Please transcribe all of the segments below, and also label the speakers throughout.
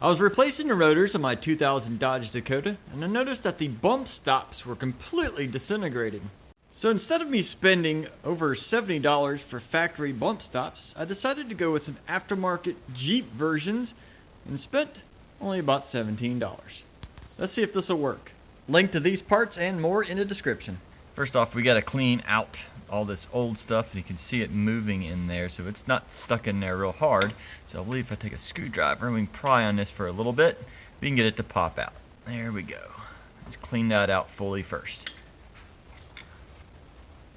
Speaker 1: I was replacing the rotors on my 2000 Dodge Dakota, and I noticed that the bump stops were completely disintegrating. So instead of me spending over $70 for factory bump stops, I decided to go with some aftermarket Jeep versions and spent only about $17. Let's see if this will work. Link to these parts and more in the description.
Speaker 2: First off, we got to clean out all this old stuff, and you can see it moving in there, so it's not stuck in there real hard. So I believe if I take a screwdriver and we can pry on this for a little bit, we can get it to pop out. There we go. Let's clean that out fully first.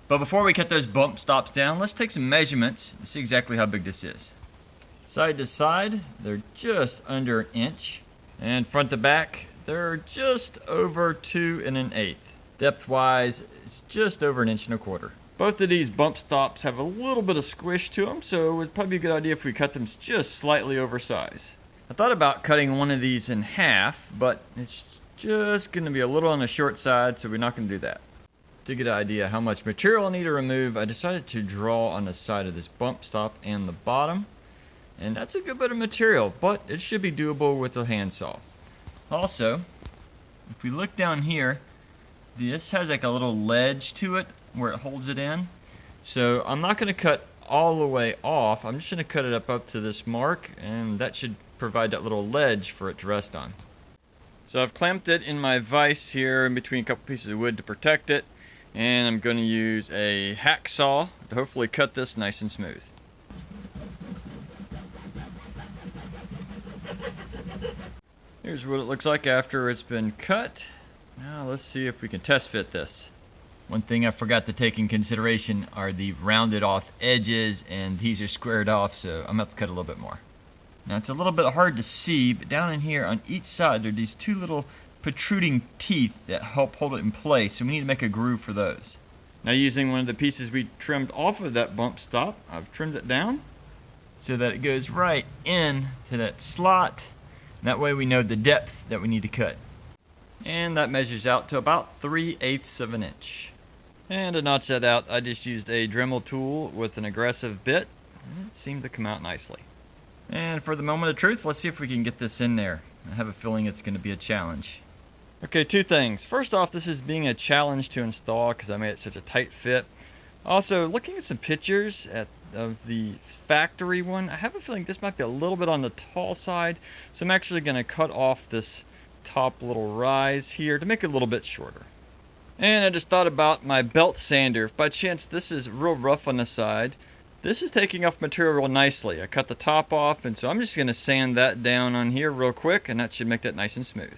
Speaker 2: But before we cut those bump stops down, let's take some measurements and see exactly how big this is. Side to side, they're just under an inch, and front to back, they're just over 2 1/8. Depth-wise, it's just over 1 1/4 inches. Both of these bump stops have a little bit of squish to them, so it would probably be a good idea if we cut them just slightly oversized. I thought about cutting one of these in half, but it's just going to be a little on the short side, so we're not going to do that. To get an idea how much material I need to remove, I decided to draw on the side of this bump stop and the bottom, and that's a good bit of material, but it should be doable with a handsaw. Also, if we look down here, this has like a little ledge to it where it holds it in. So I'm not going to cut all the way off. I'm just going to cut it up to this mark, and that should provide that little ledge for it to rest on. So I've clamped it in my vise here in between a couple pieces of wood to protect it, and I'm going to use a hacksaw to hopefully cut this nice and smooth. Here's what it looks like after it's been cut. Now let's see if we can test fit this. One thing I forgot to take in consideration are the rounded off edges, and these are squared off, so I'm going to have to cut a little bit more. Now it's a little bit hard to see, but down in here on each side there are these two little protruding teeth that help hold it in place, so we need to make a groove for those. Now using one of the pieces we trimmed off of that bump stop, I've trimmed it down so that it goes right in to that slot. That way we know the depth that we need to cut. And that measures out to about 3/8 of an inch. And to notch that out, I just used a Dremel tool with an aggressive bit, and it seemed to come out nicely. And for the moment of truth, let's see if we can get this in there. I have a feeling it's going to be a challenge. Okay, two things. First off, this is being a challenge to install because I made it such a tight fit. Also, looking at some pictures of the factory one, I have a feeling this might be a little bit on the tall side, so I'm actually going to cut off this top little rise here to make it a little bit shorter. And I just thought about my belt sander. If by chance this is real rough on the side, this is taking off material real nicely. I cut the top off, and so I'm just going to sand that down on here real quick, and that should make that nice and smooth.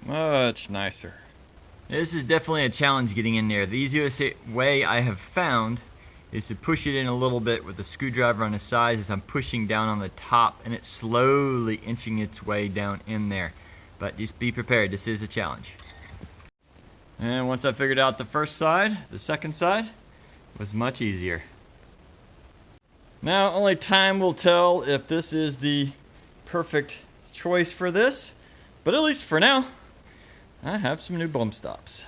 Speaker 2: Much nicer. This is definitely a challenge getting in there. The easiest way I have found is to push it in a little bit with a screwdriver on the sides as I'm pushing down on the top, and it's slowly inching its way down in there. But just be prepared, this is a challenge. And once I figured out the first side, the second side was much easier. Now only time will tell if this is the perfect choice for this, but at least for now, I have some new bump stops.